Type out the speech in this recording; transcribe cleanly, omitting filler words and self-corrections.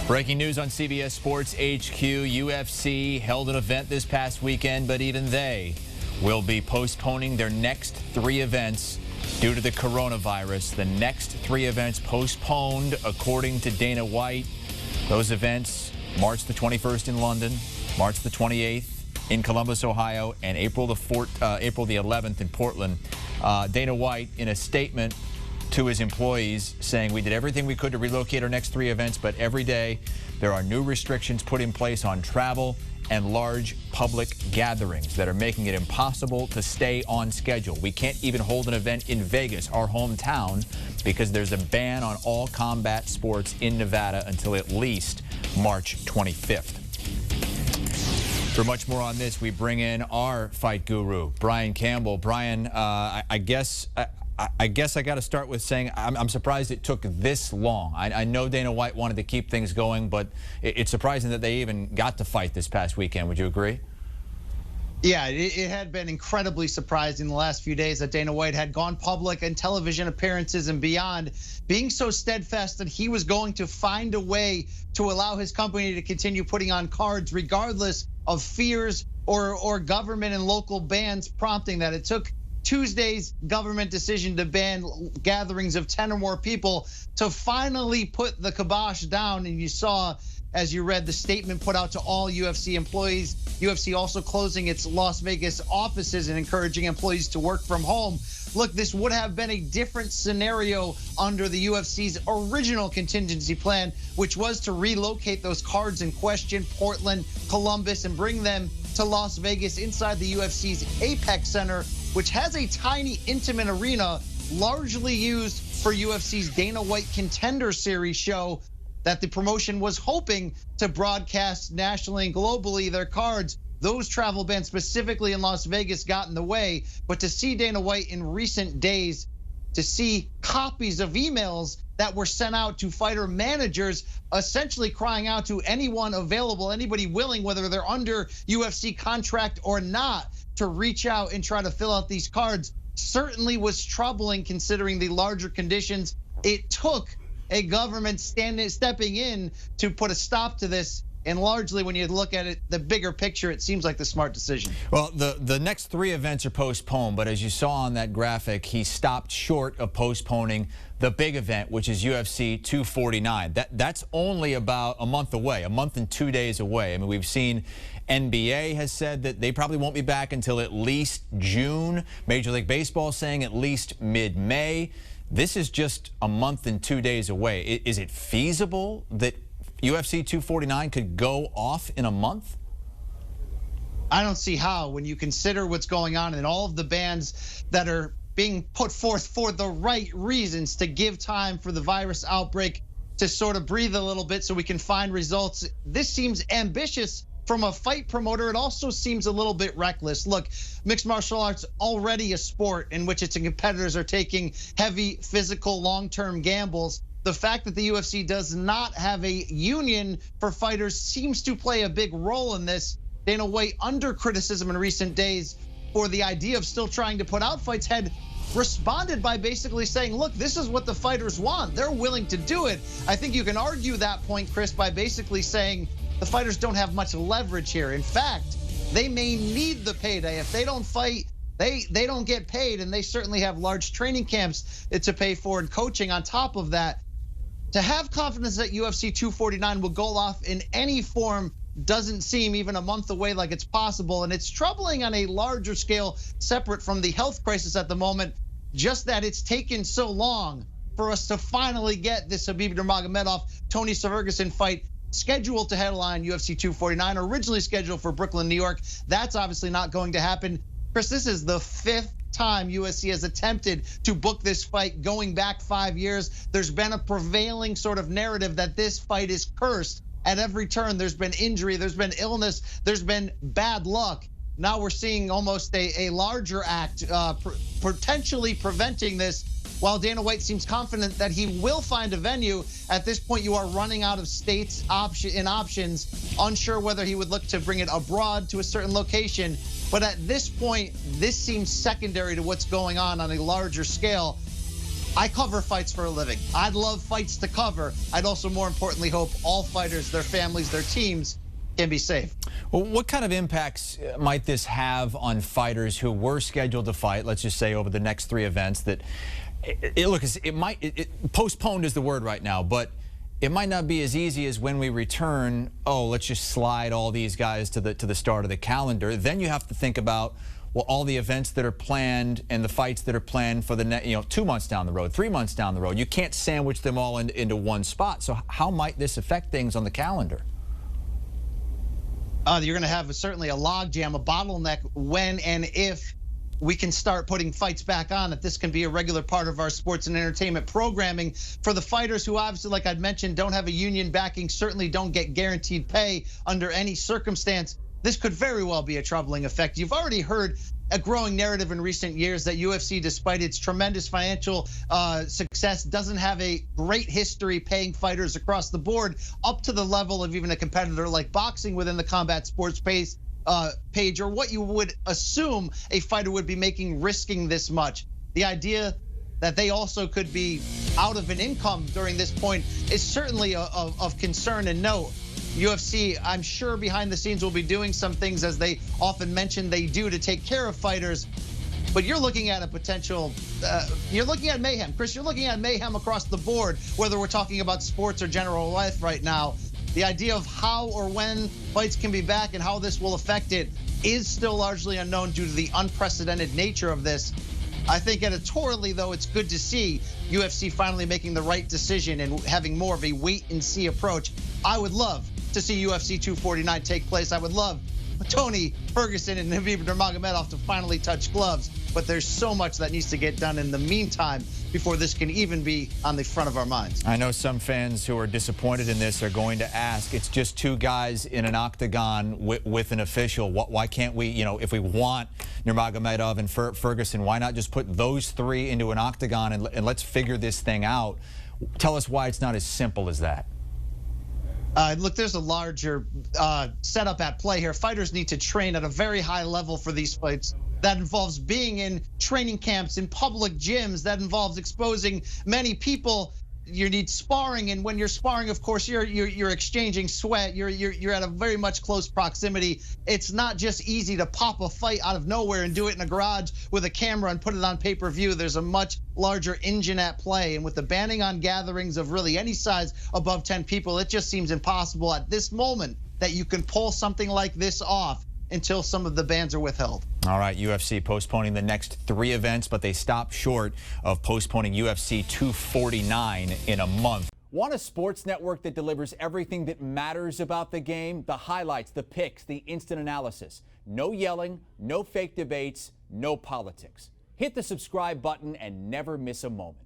Breaking news on CBS Sports HQ. UFC held an event this past weekend, but even they will be postponing their next 3 events due to the coronavirus. The next 3 events postponed, according to Dana White. Those events, March the 21st in London, March the 28th in Columbus, Ohio, and April the 11th in Portland. Dana White, in a statement to his employees, saying, "We did everything we could to relocate our next 3 events, but every day there are new restrictions put in place on travel and large public gatherings that are making it impossible to stay on schedule. We can't even hold an event in Vegas, our hometown, because there's a ban on all combat sports in Nevada until at least March 25th. For much more on this, we bring in our fight guru, Brian Campbell. Brian, I guess I got to start with saying I'm surprised it took this long. I know Dana White wanted to keep things going, but it's surprising that they even got to fight this past weekend. Would you agree? Yeah, it had been incredibly surprising the last few days that Dana White had gone public and television appearances and beyond, being so steadfast that he was going to find a way to allow his company to continue putting on cards regardless of fears or government and local bans prompting that. It took Tuesday's government decision to ban gatherings of 10 or more people to finally put the kibosh down. And you saw, as you read, the statement put out to all UFC employees. UFC also closing its Las Vegas offices and encouraging employees to work from home. Look, this would have been a different scenario under the UFC's original contingency plan, which was to relocate those cards in question, Portland, Columbus, and bring them to Las Vegas inside the UFC's Apex Center, which has a tiny, intimate arena largely used for UFC's Dana White Contender Series show that the promotion was hoping to broadcast nationally and globally their cards. Those travel bans, specifically in Las Vegas, got in the way. But to see Dana White in recent days, to see copies of emails that were sent out to fighter managers, essentially crying out to anyone available, anybody willing, whether they're under UFC contract or not, to reach out and try to fill out these cards, certainly was troubling considering the larger conditions. It took a government stepping in to put a stop to this. And largely, when you look at it, the bigger picture, it seems like the smart decision. Well, the next 3 events are postponed, but as you saw on that graphic, he stopped short of postponing the big event, which is UFC 249. That's only about a month away, a month and 2 days away. I mean, we've seen NBA has said that they probably won't be back until at least June. Major League Baseball saying at least mid-May. This is just a month and 2 days away. Is it feasible that UFC 249 could go off in a month? I don't see how, when you consider what's going on and all of the bans that are being put forth for the right reasons, to give time for the virus outbreak to sort of breathe a little bit so we can find results. This seems ambitious from a fight promoter. It also seems a little bit reckless. Look, mixed martial arts already a sport in which its competitors are taking heavy physical long-term gambles. The fact that the UFC does not have a union for fighters seems to play a big role in this. Dana White, under criticism in recent days for the idea of still trying to put out fights, had responded by basically saying, look, this is what the fighters want. They're willing to do it. I think you can argue that point, Chris, by basically saying the fighters don't have much leverage here. In fact, they may need the payday. If they don't fight, they don't get paid, and they certainly have large training camps to pay for and coaching on top of that. To have confidence that UFC 249 will go off in any form doesn't seem even a month away like it's possible. And it's troubling on a larger scale, separate from the health crisis at the moment, just that it's taken so long for us to finally get this Khabib Nurmagomedov Tony Ferguson fight scheduled to headline UFC 249, originally scheduled for Brooklyn, New York. That's obviously not going to happen. Chris, this is the 5th time UFC has attempted to book this fight going back 5 years. There's been a prevailing sort of narrative that this fight is cursed. At every turn, there's been injury, there's been illness, there's been bad luck. Now we're seeing almost a larger act potentially preventing this. While Dana White seems confident that he will find a venue, at this point you are running out of states options, unsure whether he would look to bring it abroad to a certain location. But at this point, this seems secondary to what's going on a larger scale. I cover fights for a living. I'd love fights to cover. I'd also, more importantly, hope all fighters, their families, their teams can be safe. Well, what kind of impacts might this have on fighters who were scheduled to fight, let's just say over the next 3 events that, postponed is the word right now, but it might not be as easy as when we return, oh, let's just slide all these guys to the start of the calendar. Then you have to think about, well, all the events that are planned and the fights that are planned for the 2 months down the road, 3 months down the road. You can't sandwich them all into one spot. So how might this affect things on the calendar? You're going to have certainly a logjam, a bottleneck when and if we can start putting fights back on, that this can be a regular part of our sports and entertainment programming. For the fighters who obviously, like I'd mentioned, don't have a union backing, certainly don't get guaranteed pay under any circumstance, this could very well be a troubling effect. You've already heard a growing narrative in recent years that UFC, despite its tremendous financial success, doesn't have a great history paying fighters across the board up to the level of even a competitor like boxing within the combat sports page, or what you would assume a fighter would be making risking this much. The idea that they also could be out of an income during this point is certainly of concern and note. UFC, I'm sure behind the scenes will be doing some things, as they often mention they do, to take care of fighters. But you're looking at a potential, you're looking at mayhem. Chris, you're looking at mayhem across the board, whether we're talking about sports or general life right now. The idea of how or when fights can be back and how this will affect it is still largely unknown due to the unprecedented nature of this. I think editorially, though, it's good to see UFC finally making the right decision and having more of a wait-and-see approach. I would love to see UFC 249 take place. I would love Tony Ferguson and Khabib Nurmagomedov to finally touch gloves, but there's so much that needs to get done in the meantime before this can even be on the front of our minds. I know some fans who are disappointed in this are going to ask, it's just 2 guys in an octagon with an official. Why can't we, if we want Nurmagomedov and Ferguson, why not just put those 3 into an octagon and let's figure this thing out? Tell us why it's not as simple as that. Look, there's a larger setup at play here. Fighters need to train at a very high level for these fights. That involves being in training camps, in public gyms. That involves exposing many people. You need sparring, and when you're sparring, of course, you're exchanging sweat. You're at a very much close proximity. It's not just easy to pop a fight out of nowhere and do it in a garage with a camera and put it on pay-per-view. There's a much larger engine at play, and with the banning on gatherings of really any size above 10 people, it just seems impossible at this moment that you can pull something like this off until some of the bans are withheld. All right, UFC postponing the next 3 events, but they stopped short of postponing UFC 249 in a month. Want a sports network that delivers everything that matters about the game? The highlights, the picks, the instant analysis. No yelling, no fake debates, no politics. Hit the subscribe button and never miss a moment.